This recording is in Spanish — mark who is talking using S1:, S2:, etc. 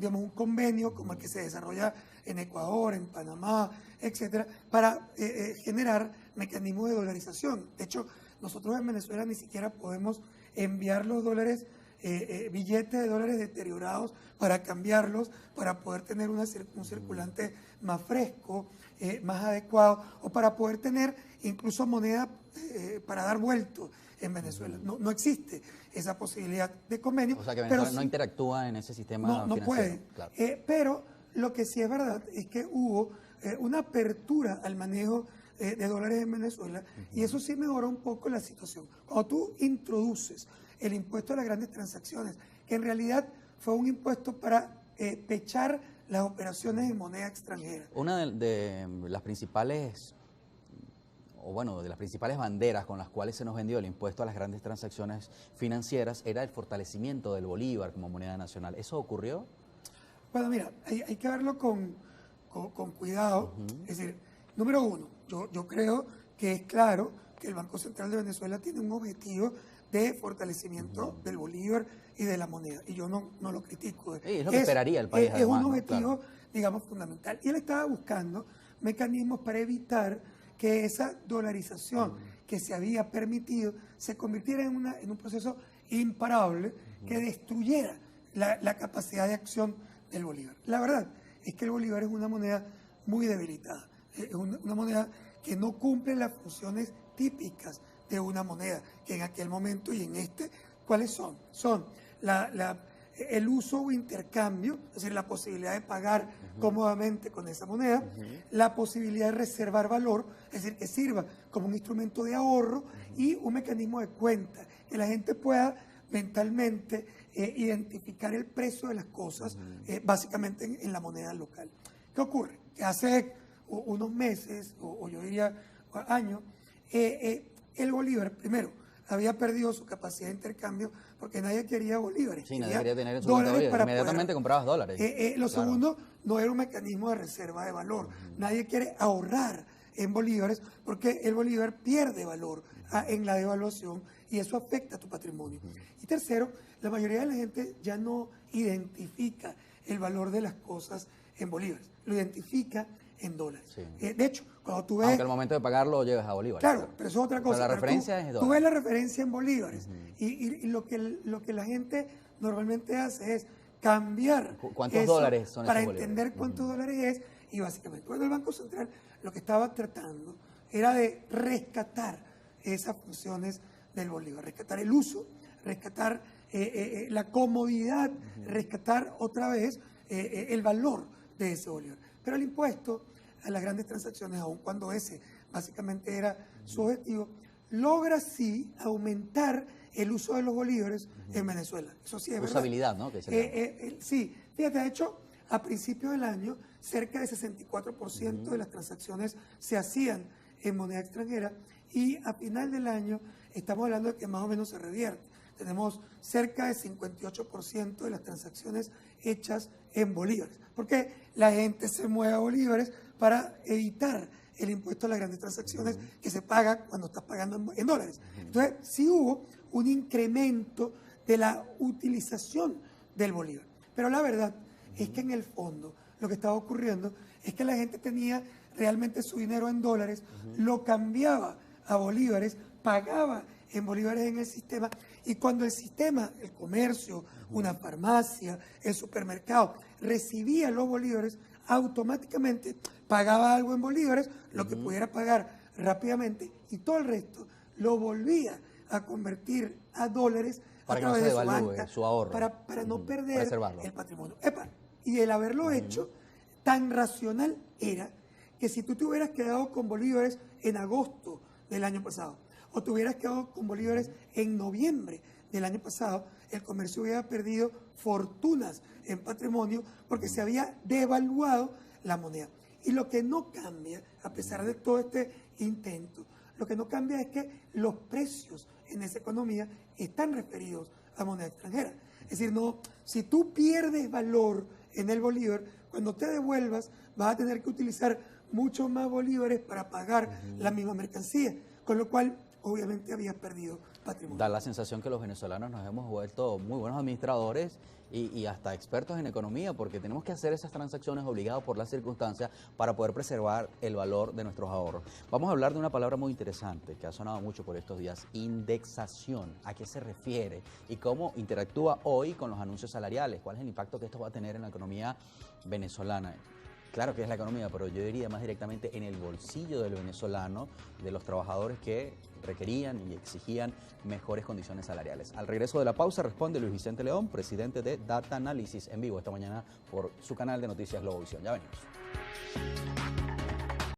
S1: digamos, un convenio como el que se desarrolla en Ecuador, en Panamá, etcétera, para generar mecanismos de dolarización. De hecho, nosotros en Venezuela ni siquiera podemos enviar los dólares, billetes de dólares deteriorados para cambiarlos, para poder tener un circulante más fresco, más adecuado, o para poder tener incluso moneda para dar vuelto en Venezuela. No existe esa posibilidad de convenio.
S2: O sea que Venezuela no interactúa en ese sistema
S1: no
S2: financiero.
S1: puede.
S2: Claro.
S1: Pero lo que sí es verdad es que hubo una apertura al manejo de dólares en Venezuela, y eso sí mejoró un poco la situación. Cuando tú introduces el impuesto a las grandes transacciones, que en realidad fue un impuesto para pechar las operaciones en moneda extranjera.
S2: Una de las principales, o bueno, de las principales banderas con las cuales se nos vendió el impuesto a las grandes transacciones financieras era el fortalecimiento del bolívar como moneda nacional. ¿Eso ocurrió?
S1: Bueno, mira, hay que verlo con cuidado. Es decir, número uno, yo creo que es claro que el Banco Central de Venezuela tiene un objetivo de fortalecimiento del bolívar y de la moneda, y yo no lo critico.
S2: Sí, es lo que esperaría el país.
S1: Es un
S2: además,
S1: objetivo,
S2: claro,
S1: digamos, fundamental. Y él estaba buscando mecanismos para evitar que esa dolarización que se había permitido se convirtiera en un proceso imparable que destruyera la capacidad de acción del bolívar. La verdad es que el bolívar es una moneda muy debilitada, es una moneda que no cumple las funciones típicas de una moneda, que en aquel momento y en este, ¿cuáles son? Son el uso o intercambio, es decir, la posibilidad de pagar cómodamente con esa moneda, la posibilidad de reservar valor, es decir, que sirva como un instrumento de ahorro y un mecanismo de cuenta, que la gente pueda mentalmente identificar el precio de las cosas, básicamente en la moneda local. ¿Qué ocurre? Que hace unos meses, o yo diría años, el bolívar, primero, había perdido su capacidad de intercambio porque nadie quería bolívares.
S2: Sí, nadie quería tener en su
S1: dólares
S2: cuenta,
S1: para
S2: inmediatamente
S1: poder,
S2: comprabas dólares.
S1: Lo
S2: Claro.
S1: segundo, no era un mecanismo de reserva de valor. Nadie quiere ahorrar en bolívares porque el bolívar pierde valor en la devaluación y eso afecta a tu patrimonio. Y tercero, la mayoría de la gente ya no identifica el valor de las cosas en bolívares, lo identifica en dólares.
S2: Sí.
S1: De hecho, cuando tú ves...
S2: Aunque al momento de pagarlo lo lleves a bolívares.
S1: Claro, pero eso es otra cosa.
S2: Pero la referencia es
S1: tú
S2: dólares.
S1: ves la referencia en bolívares y lo que la gente normalmente hace es cambiar
S2: ¿Cuántos
S1: eso
S2: dólares son
S1: para
S2: esos bolívares?
S1: entender cuántos dólares es, y básicamente, bueno, el Banco Central lo que estaba tratando era de rescatar esas funciones del bolívar, rescatar el uso, rescatar la comodidad, rescatar otra vez el valor de ese bolívar. Pero el impuesto a las grandes transacciones, aun cuando ese básicamente era su objetivo, logra sí aumentar el uso de los bolívares en Venezuela. Eso sí es verdad.
S2: Usabilidad, ¿no?
S1: Sí, fíjate, de hecho, a principios del año, cerca del 64% de las transacciones se hacían en moneda extranjera, y a final del año estamos hablando de que más o menos se revierte. Tenemos cerca del 58% de las transacciones hechas en bolívares, porque la gente se mueve a bolívares para evitar el impuesto a las grandes transacciones que se paga cuando estás pagando en dólares. Entonces, sí hubo un incremento de la utilización del bolívar. Pero la verdad es que en el fondo lo que estaba ocurriendo es que la gente tenía realmente su dinero en dólares, lo cambiaba a bolívares, pagaba en bolívares en el sistema, y cuando el sistema, el comercio, una farmacia, el supermercado, recibía los bolívares, automáticamente pagaba algo en bolívares, lo que pudiera pagar rápidamente, y todo el resto lo volvía a convertir a dólares
S2: para
S1: a
S2: que no
S1: través
S2: se
S1: de su
S2: devalúe
S1: banca,
S2: su ahorro.
S1: para no perder
S2: preservarlo.
S1: el patrimonio. Y el haberlo hecho, tan racional era que si tú te hubieras quedado con bolívares en agosto del año pasado, o te hubieras quedado con bolívares en noviembre del año pasado, el comercio hubiera perdido fortunas en patrimonio porque se había devaluado la moneda. Y lo que no cambia, a pesar de todo este intento, lo que no cambia es que los precios en esa economía están referidos a moneda extranjera. Es decir, no, si tú pierdes valor en el bolívar, cuando te devuelvas vas a tener que utilizar muchos más bolívares para pagar la misma mercancía, con lo cual obviamente habías perdido patrimonial.
S2: Da la sensación que los venezolanos nos hemos vuelto muy buenos administradores y hasta expertos en economía, porque tenemos que hacer esas transacciones obligados por las circunstancias para poder preservar el valor de nuestros ahorros. Vamos a hablar de una palabra muy interesante que ha sonado mucho por estos días: indexación. ¿A qué se refiere? Y cómo interactúa hoy con los anuncios salariales. ¿Cuál es el impacto que esto va a tener en la economía venezolana? Claro que es la economía, pero yo diría más directamente en el bolsillo del venezolano, de los trabajadores que requerían y exigían mejores condiciones salariales. Al regreso de la pausa responde Luis Vicente León, presidente de Data Analysis, en vivo esta mañana por su canal de Noticias Globovisión. Ya venimos.